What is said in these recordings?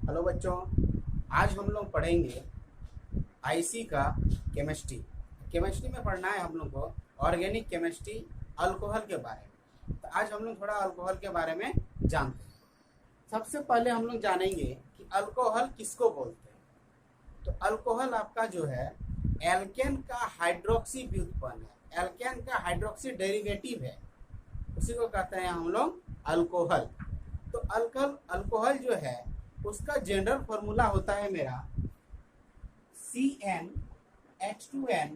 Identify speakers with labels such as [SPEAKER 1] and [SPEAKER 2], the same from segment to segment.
[SPEAKER 1] Hello बच्चों, आज हम लोग पढ़ेंगे आईसी का केमिस्ट्री। केमिस्ट्री में पढ़ना है हम लोग को ऑर्गेनिक केमिस्ट्री, अल्कोहल के बारे में। तो आज हम लोग थोड़ा अल्कोहल के बारे में जानते हैं। सबसे पहले हम लोग जानेंगे कि अल्कोहल किसको बोलते हैं। तो अल्कोहल आपका जो है एल्केन का हाइड्रोक्सी व्युत्पन्न है, एल्केन का हाइड्रोक्सी डेरिवेटिव है, उसी को कहते हैं हम लोग अल्कोहल। तो अल्कोहल जो है उसका जनरल फॉर्मूला होता है मेरा CnH2n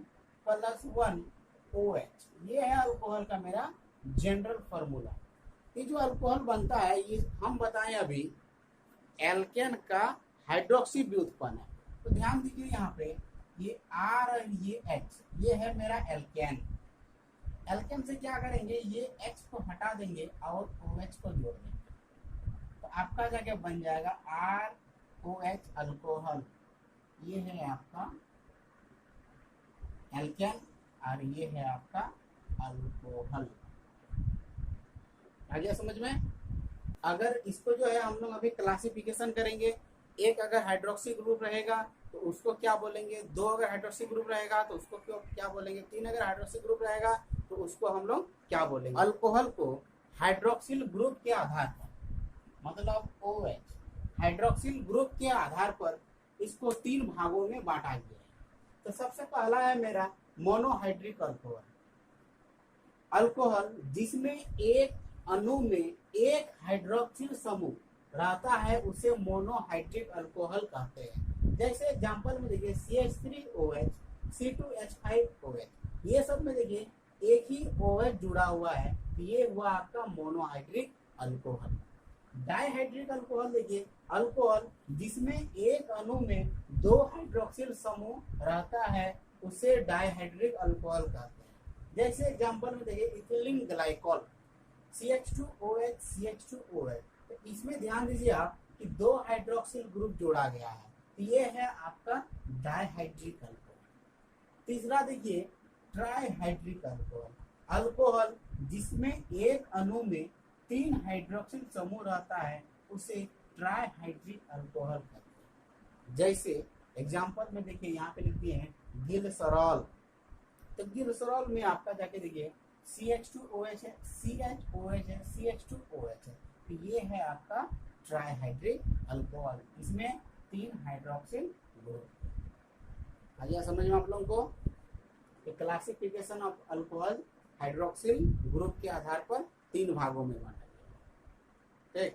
[SPEAKER 1] + 1OH। ये है अल्कोहल का मेरा जनरल फॉर्मूला। ये जो अल्कोहल बनता है ये हम बताएं अभी एल्केन का हाइड्रोक्सी व्युत्पन्न है। तो ध्यान दीजिए यहाँ पे ये R और ये H, ये है मेरा एल्केन। एल्केन से क्या करेंगे, ये H को हटा देंगे और OH को जोड़ देंगे, तो आपका जगह बन जाएगा ROH अल्कोहल। ये है आपका एल्केन और ये है आपका अल्कोहल। आ गया समझ में? अगर इसको जो है हम लोग अभी क्लासिफिकेशन करेंगे, एक अगर हाइड्रोक्सी ग्रुप रहेगा तो उसको क्या बोलेंगे, दो अगर हाइड्रोक्सी ग्रुप रहेगा तो उसको क्या बोलेंगे, तीन अगर हाइड्रोक्सी ग्रुप रहेगा तो उसको हम लोग क्या बोलेंगे। अल्कोहल को हाइड्रोक्सिल ग्रुप के आधार पर, मतलब OH हाइड्रोक्सिल ग्रुप के आधार पर इसको तीन भागों में बांटा गया है। तो सबसे पहला है मेरा मोनोहाइड्रिक अल्कोहल। अल्कोहल जिसमें एक अणु में एक हाइड्रोक्सिल समूह रहता है उसे मोनोहाइड्रिक अल्कोहल कहते हैं। जैसे एग्जांपल में देखिए CH3OH, C2H5OH, ये सब में देखिए एक ही OH जुड़ा हुआ है, ये हुआ आपका मोनोहाइड्रिक अल्कोहल। डाइहाइड्रिक अल्कोहल देखिए अल्कोहल जिसमें एक अणु में दो हाइड्रोक्सिल समूह रहता है उसे डाइहाइड्रिक अल्कोहल कहते हैं। जैसे एग्जांपल में देखिए इथिलीन ग्लाइकॉल CH2OH CH2OH। तो इसमें ध्यान दीजिए आप कि दो हाइड्रोक्सिल ग्रुप जोड़ा गया है, तो ये है आपका डाइहाइड्रिक अल्कोहल। तीसरा देखिए ट्राइहाइड्रिक अल्कोहल, अल्कोहल जिसमें एक अणु में तीन हाइड्रोक्सिल समूह रहता है उसे ट्राइहाइड्रिक अल्कोहल कहते हैं। जैसे एग्जांपल में देखिए यहाँ पे लिख दिए हैं गिलसरॉल। तो गिलसरॉल में आपका जाके देखिए CH2OH है, CHOH है, CH2OH है, तो ये है आपका ट्राइहाइड्रिक अल्कोहल, इसमें तीन हाइड्रोक्सिल ग्रुप। आ गया समझ में आप लोगों को? Classification of alcohol hydroxyl group के आधार पर तीन भागों में बांटा गया। ठीक,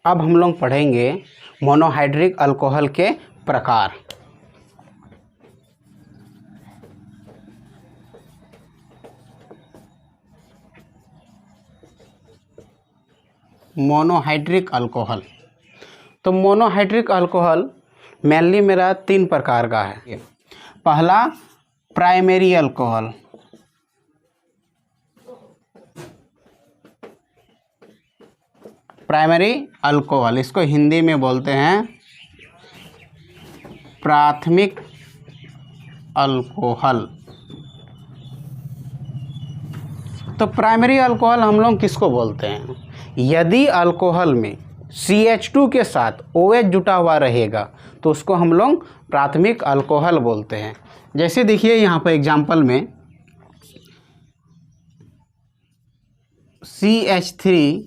[SPEAKER 1] अब हम लोग पढ़ेंगे मोनोहाइड्रिक अल्कोहल के प्रकार। Monohydric alcohol. तो मोनोहाइड्रिक अल्कोहल मेनली मेरा तीन प्रकार का है। पहला प्राइमरी अल्कोहल, प्राइमरी अल्कोहल इसको हिंदी में बोलते हैं प्राथमिक अल्कोहल। तो प्राइमरी अल्कोहल हम लोग किसको बोलते हैं? यदि अल्कोहल में CH2 के साथ OH जुटा हुआ रहेगा तो उसको हम लोग प्राथमिक अल्कोहल बोलते हैं। जैसे देखिए यहाँ पर एग्जांपल में CH3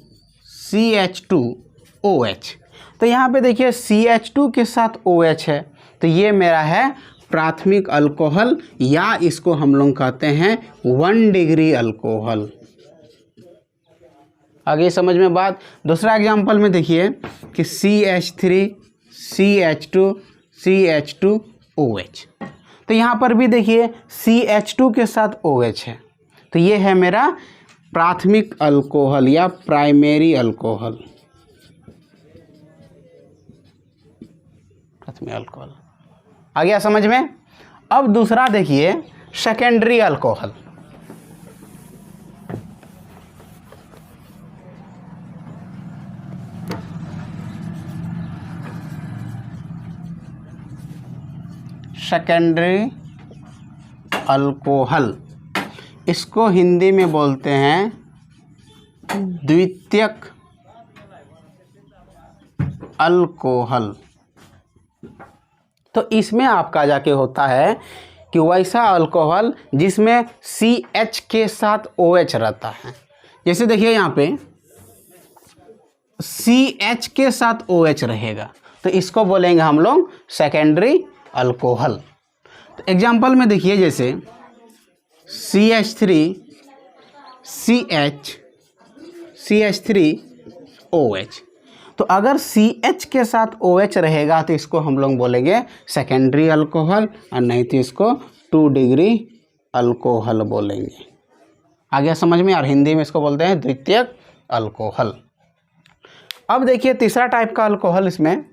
[SPEAKER 1] CH2OH, तो यहाँ पे देखिए CH2 के साथ OH है, तो ये मेरा है प्राथमिक अल्कोहल, या इसको हम लोग कहते हैं 1 डिग्री अल्कोहल। आगे समझ में बात? दूसरा एग्जांपल में देखिए कि CH3 CH2 CH2OH, तो यहाँ पर भी देखिए CH2 के साथ OH है, तो ये है मेरा प्राथमिक अल्कोहल या प्राइमरी अल्कोहल, प्राथमिक अल्कोहल। आ गया समझ में? अब दूसरा देखिए सेकेंडरी अल्कोहल। सेकेंडरी अल्कोहल इसको हिंदी में बोलते हैं द्वितीयक
[SPEAKER 2] अल्कोहल। तो इसमें आपका जाके होता है कि वैसा अल्कोहल जिसमें CH के साथ OH रहता है। जैसे देखिए यहाँ पे CH के साथ OH रहेगा तो इसको बोलेंगे हम लोग सेकेंडरी अल्कोहल। तो एग्जांपल में देखिए जैसे CH3OH। तो अगर CH के साथ OH रहेगा तो इसको हम लोग बोलेंगे सेकेंडरी अल्कोहल और नहीं तो इसको 2 डिग्री अल्कोहल बोलेंगे। आ गया समझ में? और हिंदी में इसको बोलते हैं द्वितीयक अल्कोहल। अब देखिए तीसरा टाइप का अल्कोहल इसमें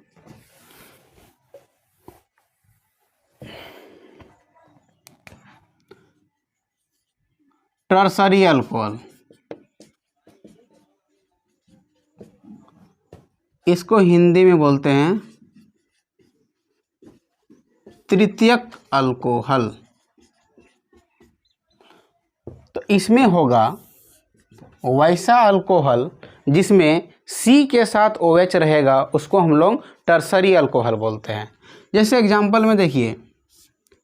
[SPEAKER 2] टर्सरी अल्कोहल। इसको हिंदी में बोलते हैं तृतीयक अल्कोहल। तो इसमें होगा वैसा अल्कोहल जिसमें C के साथ OH रहेगा उसको हम लोग टर्सरी अल्कोहल बोलते हैं। जैसे एग्जांपल में देखिए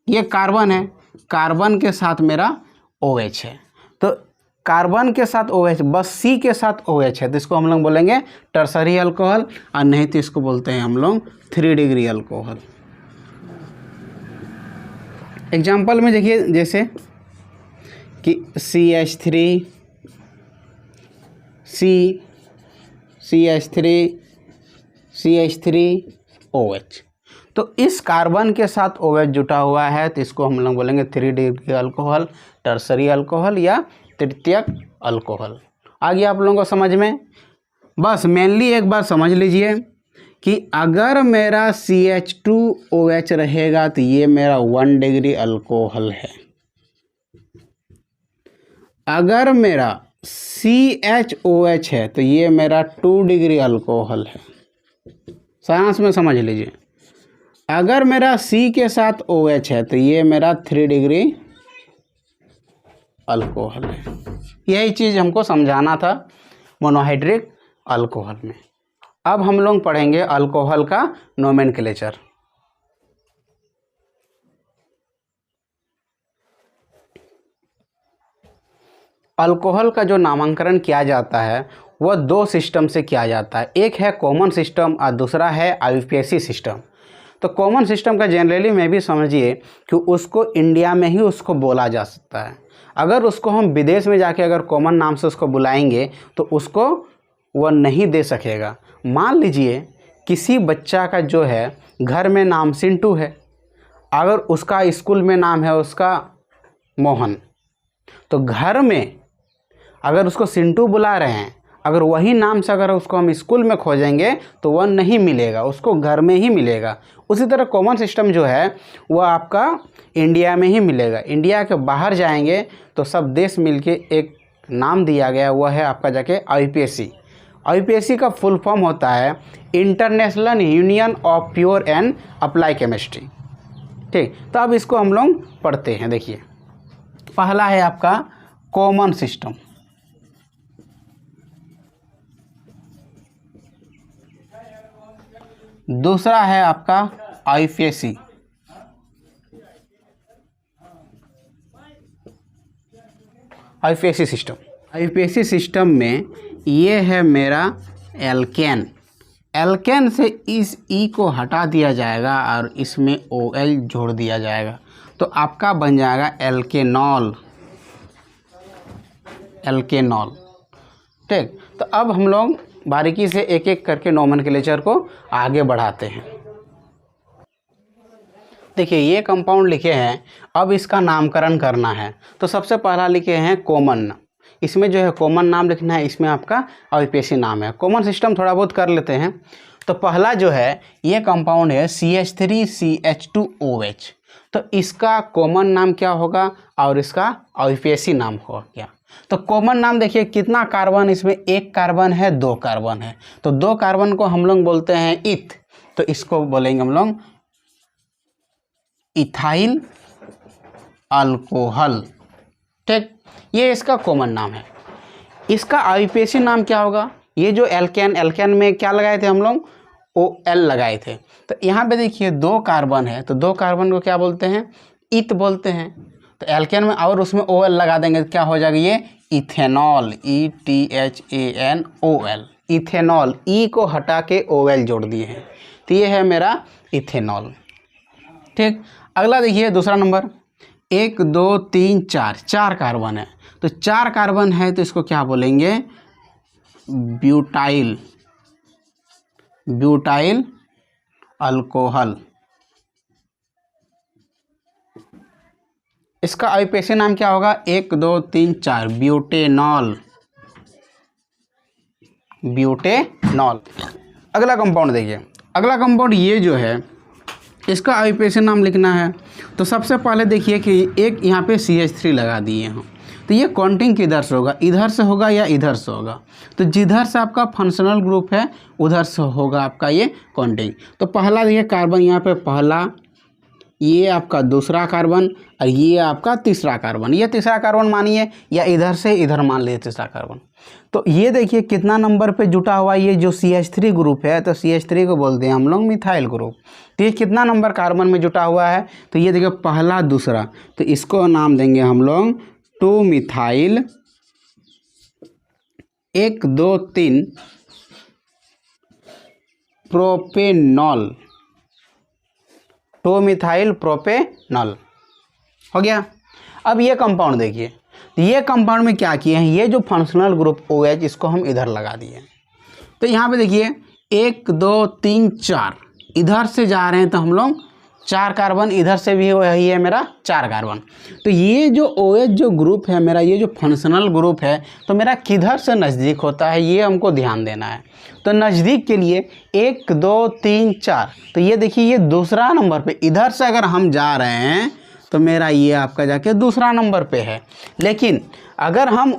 [SPEAKER 2] ये कार्बन है, कार्बन के साथ मेरा OH है, तो कार्बन के साथ OH बस C के साथ OH है तो इसको हम लोग बोलेंगे टर्सरी अल्कोहल और नहीं तो इसको बोलते हैं हम लोग 3 डिग्री अल्कोहल। एग्जांपल में देखिए जैसे कि CH3OH। तो इस कार्बन के साथ OH जुटा हुआ है तो इसको हम लोग बोलेंगे 3 डिग्री अल्कोहल, टर्सरी अल्कोहल या तृतीयक अल्कोहल। आ गया आप लोगों को समझ में? बस मेनली एक बार समझ लीजिए कि अगर मेरा CH2OH रहेगा तो ये मेरा 1 डिग्री अल्कोहल है। अगर मेरा CHOH है तो ये मेरा 2 डिग्री अल्कोहल है। साइंस में समझ लीजिए। अगर मेरा C के साथ OH है तो ये मेरा 3 डिग्री अल्कोहल है। यही चीज़ हमको समझाना था मोनोहाइड्रिक अल्कोहल में। अब हम लोग पढ़ेंगे अल्कोहल का नोमेनक्लेचर। अल्कोहल का जो नामांकन किया जाता है वह 2 सिस्टम से किया जाता है। एक है कॉमन सिस्टम और दूसरा है IUPAC सिस्टम। तो कॉमन सिस्टम का जनरली में भी समझिए कि उसको इंडिया में ही उसको बोला जा सकता है। अगर उसको हम विदेश में जाके अगर कॉमन नाम से उसको बुलाएंगे तो उसको वह नहीं दे सकेगा। मान लीजिए किसी बच्चा का जो है घर में नाम सिंटू है, अगर उसका स्कूल में नाम है उसका मोहन, तो घर में अगर उसको सिंटू बुला रहे हैं, अगर वही नाम से अगर उसको हम स्कूल में खोजेंगे तो वह नहीं मिलेगा, उसको घर में ही मिलेगा। उसी तरह कॉमन सिस्टम जो है वह आपका इंडिया में ही मिलेगा। इंडिया के बाहर जाएंगे तो सब देश मिलके एक नाम दिया गया, वह है आपका जाके IUPAC। IUPAC का फुल फॉर्म होता है international union of pure and apply chemistry. ठीक, तो अब इसको हम लोग पढ़ते हैं। देखिए पहला है आपका कॉमन सिस्टम, दूसरा है आपका IUPAC, IUPAC system. IUPAC system में ये है मेरा एल्केन। एल्केन से इस E को हटा दिया जाएगा और इसमें OL जोड़ दिया जाएगा तो आपका बन जाएगा एल्केनॉल। एल्केनॉल। ठीक, तो अब हम लोग बारीकी से एक एक करके नोमेनक्लेचर को आगे बढ़ाते हैं। देखिए ये कंपाउंड लिखे हैं, अब इसका नामकरण करना है तो सबसे पहला लिखे हैं कॉमन। इसमें जो है कॉमन नाम लिखना है, इसमें आपका IUPAC नाम है। कॉमन सिस्टम थोड़ा बहुत कर लेते हैं। तो पहला जो है ये कंपाउंड है CH3CH2OH। तो इसका कॉमन नाम क्या होगा और इसका IUPAC नाम होगा क्या? तो कॉमन नाम देखिए कितना कार्बन, इसमें 1 कार्बन है, 2 कार्बन है, तो 2 कार्बन को हम लोग बोलते हैं इथ, तो इसको बोलेंगे हम लोग इथाइल अल्कोहल। ठीक, ये इसका कॉमन नाम है। इसका IUPAC नाम क्या होगा? ये जो एल्केन में क्या लगाए थे हम लोग OL लगाए थे। तो यहाँ पे देखिए 2 कार्बन है, तो 2 कार्बन को क्या बोलते हैं, ईथ बोलते हैं। तो एल्केन में और उसमें OL लगा देंगे तो क्या हो जाएगा, ये इथेनॉल, ETHANOL, इथेनॉल। ई को हटा के OL जोड़ दिए हैं, तो ये है मेरा इथेनॉल। ठीक, अगला देखिए दूसरा नंबर, 1 2 3 4, 4 कार्बन है। तो 4 कार्बन है तो इसको क्या बोलेंगे, ब्यूटाइल, ब्यूटाइल अल्कोहल। इसका आईपीएसी नाम क्या होगा, 1 2 3 4, ब्यूटेनॉल, ब्यूटेनॉल। अगला कंपाउंड देखिए, अगला कंपाउंड ये जो है इसका आईपीएसी नाम लिखना है। तो सबसे पहले देखिए कि एक यहाँ पे CH3 लगा दिए हैं, तो ये काउंटिंग किधर से होगा, इधर से होगा या इधर से होगा। तो जिधर से आपका फंक्शनल ग्रुप है उधर से होगा आपका ये काउंटिंग। तो पहला देखिए कार्बन यहाँ पे पहला, ये आपका दूसरा कार्बन और ये आपका तीसरा कार्बन। ये तीसरा कार्बन मानिए या इधर से इधर मान लीजिए तीसरा कार्बन। तो ये देखिए कितना नंबर पे जुटा हुआ ये जो CH3 ग्रुप है, तो CH3 को बोलते हैं हम लोग मिथाइल ग्रुप। तो ये कितना नंबर कार्बन में जुटा हुआ है, तो ये देखिए पहला दूसरा, तो इसको नाम देंगे हम लोग 2 मिथाइल 1 2 3 प्रोपेनॉल, 2 मिथाइल प्रोपेनॉल हो गया। अब ये कंपाउंड देखिए, ये कंपाउंड में क्या किए हैं, ये जो फंक्शनल ग्रुप OH इसको हम इधर लगा दिए। तो यहाँ पे देखिए 1 2 3 4 इधर से जा रहे हैं तो हम लोग 4 कार्बन, इधर से भी वही है मेरा 4 कार्बन। तो ये जो OH जो ग्रुप है मेरा, ये जो फंक्शनल ग्रुप है, तो मेरा किधर से नज़दीक होता है ये हमको ध्यान देना है। तो नज़दीक के लिए 1 2 3 4, तो ये देखिए ये दूसरा नंबर पे, इधर से अगर हम जा रहे हैं तो मेरा ये आपका जाके दूसरा नंबर पे है। लेकिन अगर हम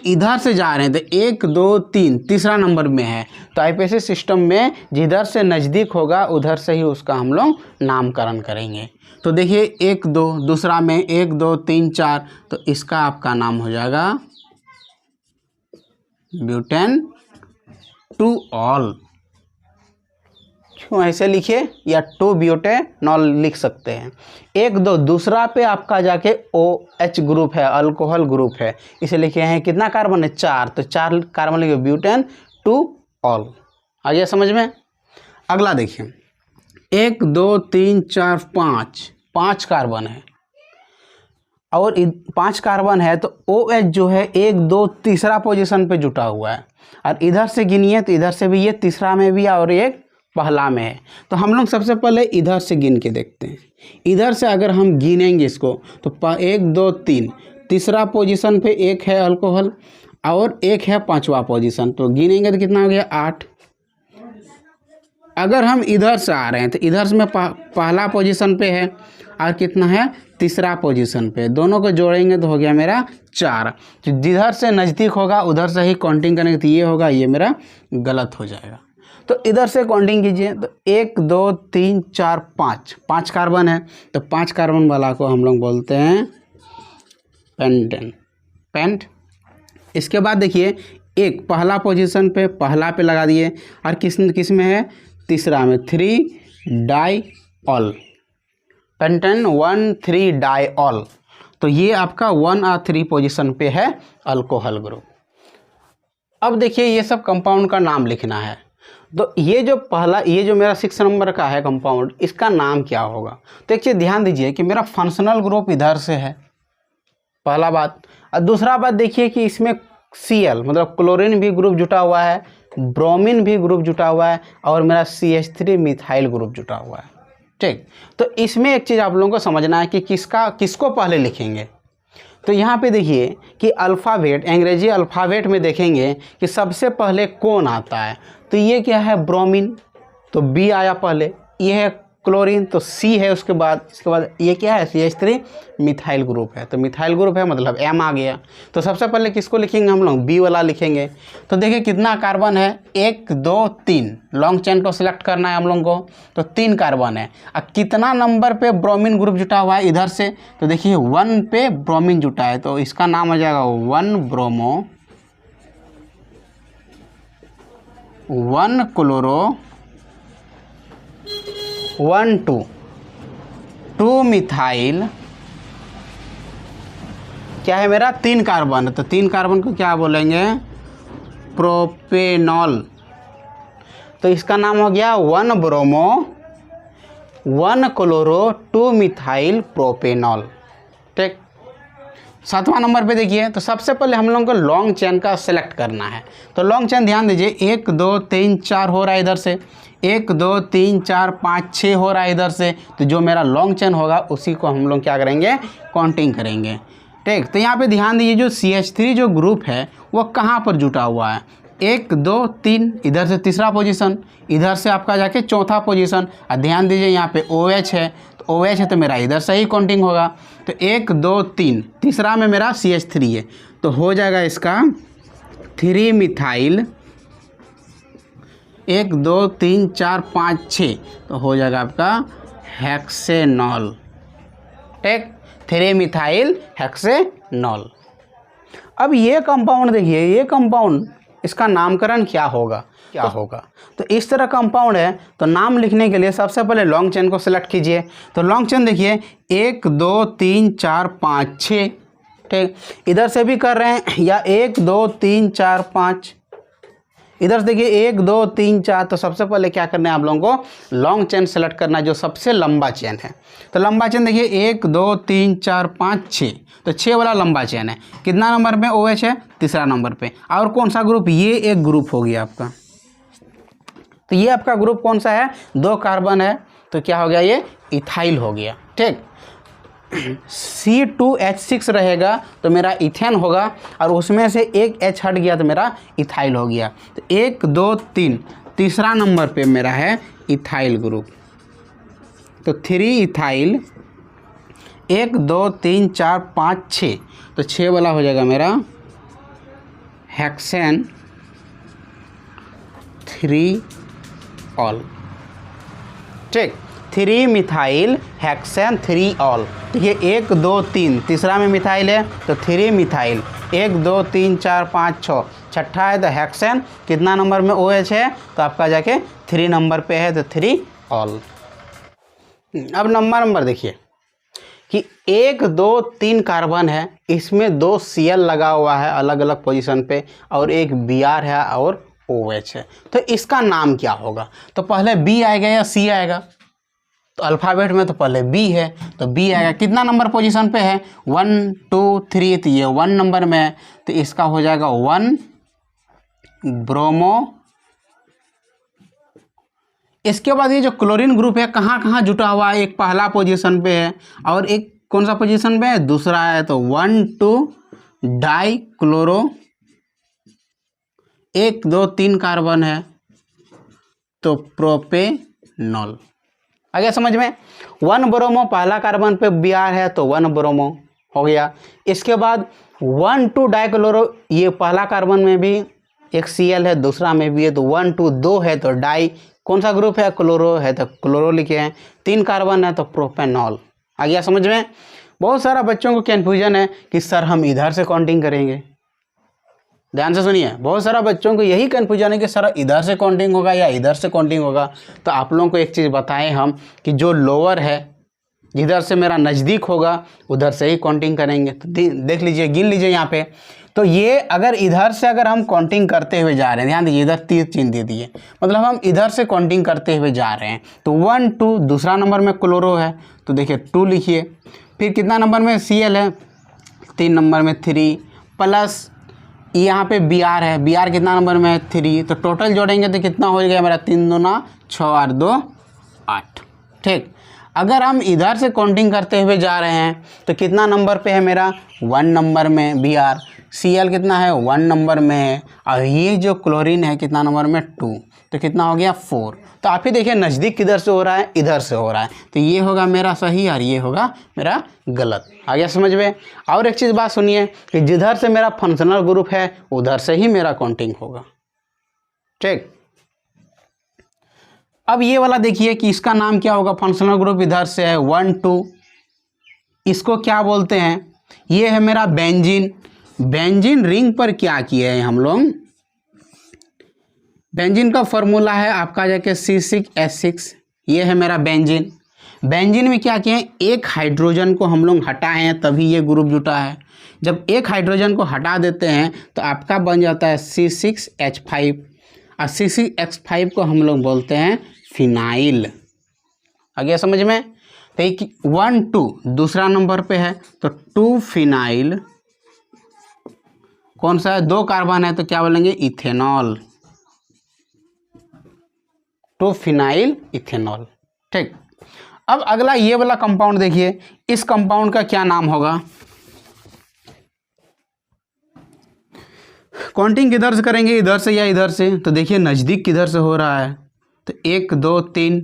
[SPEAKER 2] इधर से जा रहे हैं तो 1 2 3 तीसरा नंबर में है। तो आईपीएसी सिस्टम में जिधर से नज़दीक होगा उधर से ही उसका हम लोग नामकरण करेंगे। तो देखिए 1 2, दूसरा में 1 2 3 4, तो इसका आपका नाम हो जाएगा ब्यूटेन टू ऑल। क्यों ऐसे लिखिए, या 2 ब्यूटेनॉल लिख सकते हैं। 1 2 दूसरा पे आपका जाके OH ग्रुप है, अल्कोहल ग्रुप है, इसे लिखे हैं कितना कार्बन है, 4, तो 4 कार्बन लिखे ब्यूटेन टू ऑल। आ गया समझ में। अगला देखिए 1 2 3 4 5, 5 कार्बन है और 5 कार्बन है तो OH जो है 1 2 तीसरा पोजीशन पे जुटा हुआ है, और इधर से गिनिए तो इधर से भी ये तीसरा में भी और एक पहला में है। तो हम लोग सबसे पहले इधर से गिन के देखते हैं। इधर से अगर हम गिनेंगे इसको तो 1 2 3, तीसरा पोजीशन पे एक है अल्कोहल और एक है 5वां पोजीशन, तो गिनेंगे तो कितना हो गया 8। अगर हम इधर से आ रहे हैं तो इधर से में पहला पोजीशन पे है और कितना है तीसरा पोजीशन पे, दोनों को जोड़ेंगे तो हो गया मेरा 4। तो जिधर से नज़दीक होगा उधर से ही काउंटिंग करेंगे तो ये होगा, ये मेरा गलत हो जाएगा। तो इधर से काउंटिंग कीजिए तो 1 2 3 4 5, 5 कार्बन है तो 5 कार्बन वाला को हम लोग बोलते हैं पेंटेन, पेंट। इसके बाद देखिए एक पहला पोजीशन पे पहला पे लगा दिए और किस में है तीसरा में 3 डाइऑल, पेंटेन 1 3 डाइऑल। तो ये आपका 1 और 3 पोजीशन पे है अल्कोहल ग्रुप। अब देखिए ये सब कंपाउंड का नाम लिखना है। तो ये जो पहला, ये जो मेरा 6 नंबर का है कंपाउंड, इसका नाम क्या होगा। तो एक चीज़ ध्यान दीजिए कि मेरा फंक्शनल ग्रुप इधर से है, पहला बात। और दूसरा बात देखिए कि इसमें Cl मतलब क्लोरीन भी ग्रुप जुटा हुआ है, ब्रोमीन भी ग्रुप जुटा हुआ है और मेरा CH3 मिथाइल ग्रुप जुटा हुआ है। ठीक, तो इसमें एक चीज़ आप लोगों को समझना है कि किसको पहले लिखेंगे। तो यहाँ पे देखिए कि अल्फ़ाबेट, अंग्रेजी अल्फ़ाबेट में देखेंगे कि सबसे पहले कौन आता है। तो ये क्या है ब्रोमीन, तो B आया पहले, ये है क्लोरीन तो C है उसके बाद, इसके बाद ये क्या है CH3 मिथाइल ग्रुप है, तो मिथाइल ग्रुप है मतलब M आ गया। तो सबसे पहले किसको लिखेंगे हम लोग, B वाला लिखेंगे। तो देखिए कितना कार्बन है 1 2 3, लॉन्ग चेन को सिलेक्ट करना है हम लोग को, तो 3 कार्बन है। अब कितना नंबर पे ब्रोमीन ग्रुप जुटा हुआ है इधर से, तो देखिए 1 पे ब्रोमीन जुटा है, तो इसका नाम हो जाएगा 1 ब्रोमो 1 क्लोरो 1 2 मिथाइल, क्या है मेरा 3 कार्बन, तो 3 कार्बन को क्या बोलेंगे, प्रोपेनॉल। तो इसका नाम हो गया 1 ब्रोमो 1 क्लोरो 2 मिथाइल प्रोपेनॉल। ठीक, 7वां नंबर पे देखिए, तो सबसे पहले हम लोगों को लॉन्ग चेन का सिलेक्ट करना है। तो लॉन्ग चेन ध्यान दीजिए, 1 2 3 4 हो रहा है इधर से, 1 2 3 4 5 6 हो रहा है इधर से। तो जो मेरा लॉन्ग चेन होगा उसी को हम लोग क्या करेंगे, काउंटिंग करेंगे। ठीक, तो यहाँ पे ध्यान दीजिए, जो CH3 जो ग्रुप है वो कहाँ पर जुटा हुआ है, 1 2 3, इधर से तीसरा पोजीशन, इधर से आपका जाके चौथा पोजीशन। और ध्यान दीजिए यहाँ पे OH है, तो OH है तो मेरा इधर से ही काउंटिंग होगा। तो 1 2 3, तीसरा में मेरा CH3 है, तो हो जाएगा इसका 3 मिथाइल 1 2 3 4 5 6, तो हो जाएगा आपका हेक्सेनॉल। ठीक, 3 मिथाइल हेक्सेनॉल। अब ये कंपाउंड देखिए, ये कंपाउंड इसका नामकरण क्या होगा, तो इस तरह कंपाउंड है, तो नाम लिखने के लिए सबसे पहले लॉन्ग चेन को सिलेक्ट कीजिए। तो लॉन्ग चेन देखिए 1 2 3 4 5 6, ठीक, इधर से भी कर रहे हैं, या 1 2 3 4 5, इधर से देखिए 1 2 3 4। तो सबसे पहले क्या करना है आप लोगों को, लॉन्ग चेन सेलेक्ट करना है जो सबसे लंबा चेन है। तो लंबा चेन देखिए 1 2 3 4 5 6, तो 6 वाला लंबा चेन है। कितना नंबर पे OH है, तीसरा नंबर पे। और कौन सा ग्रुप, ये एक ग्रुप हो गया आपका। तो ये आपका ग्रुप कौन सा है, 2 कार्बन है, तो क्या हो गया, ये इथाइल हो गया। ठीक, C2H6 रहेगा तो मेरा इथेन होगा, और उसमें से एक H हट गया तो मेरा इथाइल हो गया। तो 1 2 3, तीसरा नंबर पे मेरा है इथाइल ग्रुप। तो 3 इथाइल 1 2 3 4 5 6, तो 6 वाला हो जाएगा मेरा हेक्सेन 3 ऑल। ठीक, 3 मिथाइल हेक्सेन 3 ऑल। देखिए 1 2 3, तीसरा में मिथाइल है तो 3 मिथाइल, 1 2 3 4 5 6, छठा है तो हेक्सेन, कितना नंबर में OH है, तो आपका जाके 3 नंबर पे है, तो 3 ऑल। अब नंबर देखिए कि 1 2 3 कार्बन है, इसमें 2 Cl लगा हुआ है अलग अलग पोजीशन पे, और एक Br है और OH है। तो इसका नाम क्या होगा, तो पहले B आएगा या C आएगा, तो अल्फ़ाबेट में तो पहले B है, तो B आएगा। कितना नंबर पोजीशन पे है, 1 2 3, तो ये 1 नंबर में है, तो इसका हो जाएगा 1 ब्रोमो। इसके बाद ये जो क्लोरीन ग्रुप है कहाँ कहाँ जुटा हुआ है, एक पहला पोजीशन पे है और एक कौन सा पोजीशन पे है, दूसरा है। तो 1 2 डाई क्लोरो, 1 2 3 कार्बन है, तो प्रोपेनॉल। आ गया समझ में। 1 ब्रोमो पहला कार्बन पे Br है तो 1 ब्रोमो हो गया। इसके बाद 1 2 डाई क्लोरो, ये पहला कार्बन में भी एक Cl है, दूसरा में भी है, तो 1 2 2 है तो डाई, कौन सा ग्रुप है, क्लोरो है तो क्लोरो लिखे हैं। 3 कार्बन है तो प्रोपेनॉल। आ गया समझ में। बहुत सारा बच्चों को कन्फ्यूजन है कि सर हम इधर से काउंटिंग करेंगे, ध्यान से सुनिए, बहुत सारा बच्चों को यही कन्फ्यूजन है कि सर इधर से काउंटिंग होगा या इधर से काउंटिंग होगा। तो आप लोगों को एक चीज़ बताएं हम कि जो लोअर है, जिधर से मेरा नज़दीक होगा उधर से ही काउंटिंग करेंगे। तो देख लीजिए, गिन लीजिए यहाँ पे। तो ये अगर इधर से अगर हम काउंटिंग करते हुए जा रहे हैं, ध्यान दीजिए इधर तीर चिन्ह दे दिए, मतलब हम इधर से काउंटिंग करते हुए जा रहे हैं। तो 1 2, दूसरा नंबर में क्लोरो है तो देखिए 2 लिखिए। फिर कितना नंबर में Cl है, 3 नंबर में 3, प्लस यहाँ पे Br है, Br कितना नंबर में है, 3। तो टोटल जोड़ेंगे तो कितना हो गया मेरा, 3 2 6 और 2 8। ठीक, अगर हम इधर से काउंटिंग करते हुए जा रहे हैं तो कितना नंबर पे है मेरा, 1 नंबर में Br। Cl कितना है, 1 नंबर में है, और ये जो क्लोरीन है कितना नंबर में, 2, तो कितना हो गया 4। तो आप ही देखिए नज़दीक किधर से हो रहा है, इधर से हो रहा है, तो ये होगा मेरा सही और ये होगा मेरा गलत। आ गया समझ में। और एक चीज़ बात सुनिए कि जिधर से मेरा फंक्शनल ग्रुप है उधर से ही मेरा काउंटिंग होगा। ठीक, अब ये वाला देखिए कि इसका नाम क्या होगा, फंक्शनल ग्रुप इधर से है 1 2, इसको क्या बोलते हैं, ये है मेरा बेंजीन। बेंजीन रिंग पर क्या किए हैं हम लोग, बेंजीन का फॉर्मूला है आपका जाके C6H6, ये है मेरा बेंजीन। बेंजीन में क्या किए हैं, एक हाइड्रोजन को हम लोग हटाए हैं तभी ये ग्रुप जुटा है। जब एक हाइड्रोजन को हटा देते हैं तो आपका बन जाता है C6H5, और C6H5 को हम लोग बोलते हैं फिनाइल। आ गया समझ में? तो एक 1 2 दूसरा नंबर पे है तो 2 फिनाइल, कौन सा है, 2 कार्बन है तो क्या बोलेंगे, इथेनॉल, 2 फिनाइल इथेनॉल। ठीक, अब अगला ये वाला कंपाउंड देखिए, इस कंपाउंड का क्या नाम होगा। काउंटिंग किधर से करेंगे, इधर से या इधर से? तो देखिए नज़दीक किधर से हो रहा है, तो 1 2 3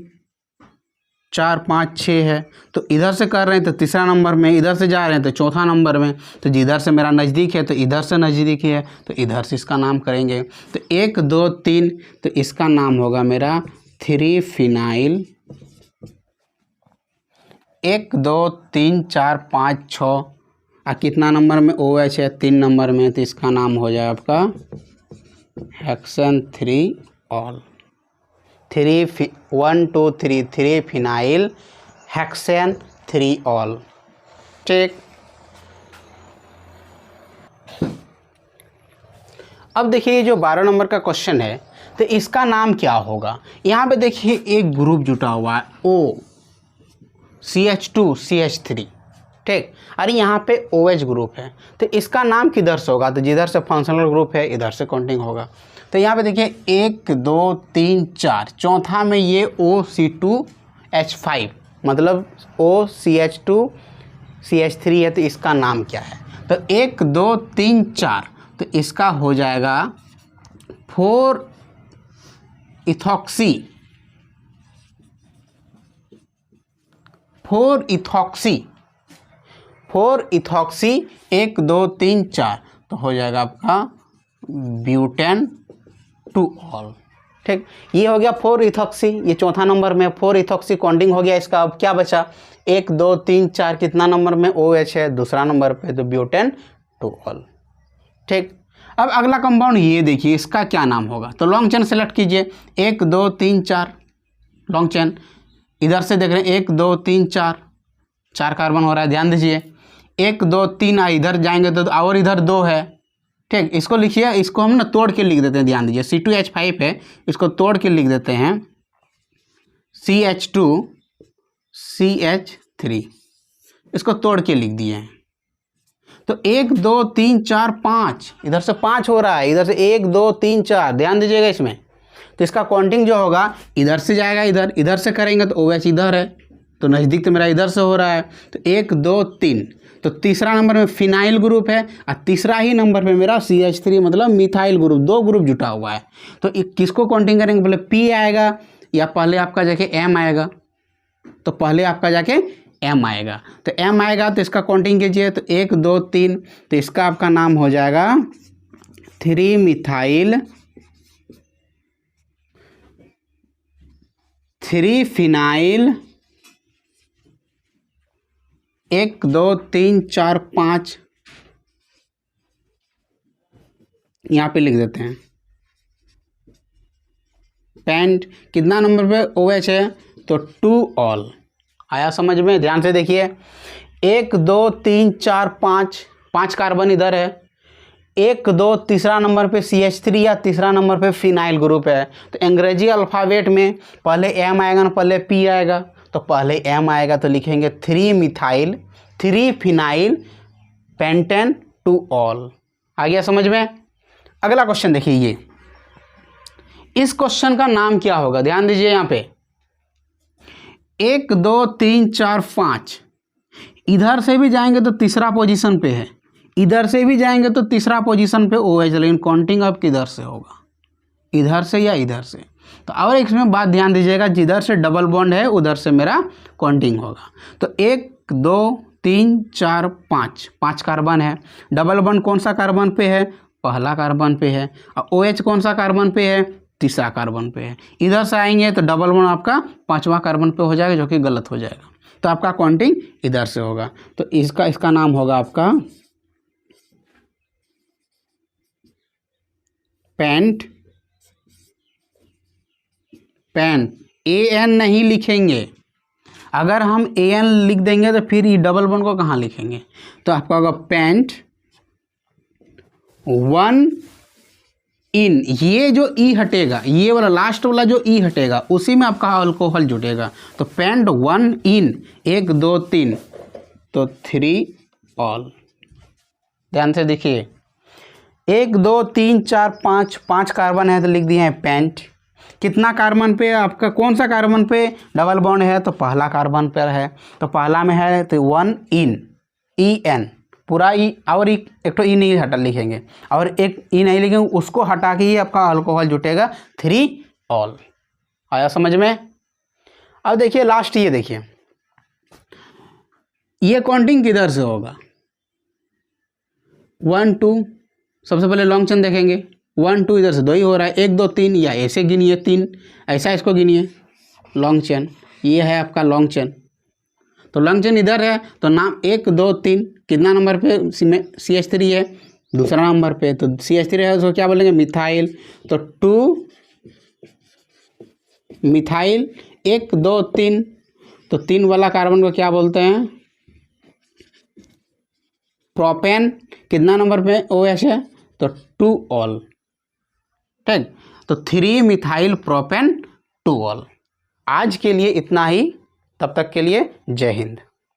[SPEAKER 2] 4 5 6 है, तो इधर से कर रहे हैं तो तीसरा नंबर में, इधर से जा रहे हैं तो चौथा नंबर में। तो जिधर से मेरा नज़दीक है तो इधर से नज़दीक है तो इधर से इसका नाम करेंगे। तो 1 2 3 तो इसका नाम होगा मेरा 3 फिनाइल। 1 2 3 4 5 6 और कितना नंबर में OH है, 3 नंबर में, तो इसका नाम हो जाए आपका hexane 3 all. 1 2 3 3 phenyl hexane 3 all. ठीक, अब देखिए जो 12 नंबर का क्वेश्चन है तो इसका नाम क्या होगा। यहाँ पे देखिए एक ग्रुप जुटा हुआ है O CH2CH3, ठीक, अरे यहाँ पे OH ग्रुप है, तो इसका नाम किधर से होगा, तो जिधर से फंक्शनल ग्रुप है इधर से काउंटिंग होगा। तो यहाँ पे देखिए 1 2 3 4, चौथा में ये OC2H5 मतलब OCH2CH3 है, तो इसका नाम क्या है, तो 1 2 3 4 तो इसका हो जाएगा 4 इथॉक्सी 1 2 3 4 तो हो जाएगा आपका ब्यूटेन 2 ऑल। ठीक, ये हो गया 4 इथॉक्सी, ये चौथा नंबर में 4 इथॉक्सी काउंटिंग हो गया इसका। अब क्या बचा, 1 2 3 4 कितना नंबर में, OH है दूसरा नंबर पे, तो ब्यूटेन 2 ऑल। ठीक, अब अगला कंपाउंड ये देखिए, इसका क्या नाम होगा, तो लॉन्ग चेन सेलेक्ट कीजिए। 1 2 3 4 लॉन्ग चेन, इधर से देख रहे हैं 1 2 3 4 कार्बन हो रहा है, ध्यान दीजिए। 1 2 3 इधर जाएंगे तो और इधर 2 है। ठीक, इसको लिखिए, इसको हम ना तोड़ के लिख देते हैं, ध्यान दीजिए। C2H5 है, इसको तोड़ के लिख देते हैं CH2CH3, इसको तोड़ के लिख दिए हैं। तो 1 2 3 4 5, इधर से 5 हो रहा है, इधर से 1 2 3 4, ध्यान दीजिएगा इसमें। तो इसका काउंटिंग जो होगा इधर से जाएगा, इधर से करेंगे तो OH इधर है, तो नज़दीक तो मेरा इधर से हो रहा है। तो 1 2 3 तो तीसरा नंबर में फिनाइल ग्रुप है, और तीसरा ही नंबर पे मेरा CH3 मतलब मिथाइल ग्रुप, 2 ग्रुप जुटा हुआ है। तो किसको काउंटिंग करेंगे, पहले P आएगा या पहले आपका जाके M आएगा, तो पहले आपका जाके M आएगा। तो M आएगा तो इसका काउंटिंग कीजिए, तो 1 2 3 तो इसका आपका नाम हो जाएगा 3 मिथाइल 3 फिनाइल 1 2 3 4 5 यहाँ पे लिख देते हैं। पेंट कितना नंबर पे OH है, तो 2 ऑल। आया समझ में? ध्यान से देखिए, 1 2 3 4 5 कार्बन इधर है, 1 2 तीसरा नंबर पे CH3 या तीसरा नंबर पे फिनाइल ग्रुप है। तो अंग्रेजी अल्फ़ाबेट में पहले M आएगा ना पहले P आएगा, तो पहले M आएगा तो लिखेंगे 3 मिथाइल 3 फिनाइल पेंटेन 2 ऑल। आ गया समझ में? अगला क्वेश्चन देखिए, ये इस क्वेश्चन का नाम क्या होगा, ध्यान दीजिए यहाँ पे 1 2 3 4 5, इधर से भी जाएंगे तो तीसरा पोजीशन पे है, इधर से भी जाएंगे तो तीसरा पोजीशन पे OH, लेकिन काउंटिंग अब किधर से होगा, इधर से या इधर से। तो और इसमें बात ध्यान दीजिएगा, जिधर से डबल बॉन्ड है उधर से मेरा काउंटिंग होगा। तो 1 2 3 4 5 कार्बन है, डबल बॉन्ड कौन सा कार्बन पे है, पहला कार्बन पे है, और OH कौन सा कार्बन पे है, तीसरा कार्बन पे है। इधर से आएंगे तो डबल बॉन्ड आपका 5वां कार्बन पे हो जाएगा, जो कि गलत हो जाएगा। तो आपका काउंटिंग इधर से होगा, तो इसका नाम होगा आपका पेंट पेंट, AN नहीं लिखेंगे। अगर हम AN लिख देंगे तो फिर ये डबल बॉन्ड को कहाँ लिखेंगे, तो आपका होगा पेंट 1 इन, ये जो E हटेगा, ये वाला लास्ट वाला जो E हटेगा उसी में आपका अल्कोहल जुटेगा। तो पेंट 1 इन, 1 2 3, तो 3 ऑल। ध्यान से देखिए, 1 2 3 4 5 कार्बन है तो लिख दिए हैं पेंट। कितना कार्बन पे आपका, कौन सा कार्बन पे डबल बॉन्ड है, तो पहला कार्बन पर है, तो पहला में है तो 1 इन, EN पूरा ई, और एक तो ई नहीं हटा लिखेंगे, और एक ई नहीं लिखेंगे, उसको हटा के ही आपका अल्कोहल जुटेगा 3 ऑल। आया समझ में। अब देखिए लास्ट, ये देखिए ये काउंटिंग किधर से होगा, 1 2, सबसे पहले लॉन्ग चेन देखेंगे, 1 2 इधर से 2 ही हो रहा है, 1 2 3, या ऐसे गिनिए 3, ऐसा इसको गिनिए लॉन्ग चेन, ये है आपका लॉन्ग चेन। तो लॉन्ग चेन इधर है तो नाम 1 2 3 कितना नंबर पे, CH3 है दूसरा नंबर पे, तो CH3 है उसको क्या बोलेंगे, मिथाइल। तो 2 मिथाइल, 1 2 3, तो 3 वाला कार्बन को क्या बोलते हैं, प्रोपेन। कितना नंबर पे OH है, तो 2 ऑल। ठीक, तो 3 मिथाइल प्रोपेन 2 ऑल। आज के लिए इतना ही, तब तक के लिए जय हिंद।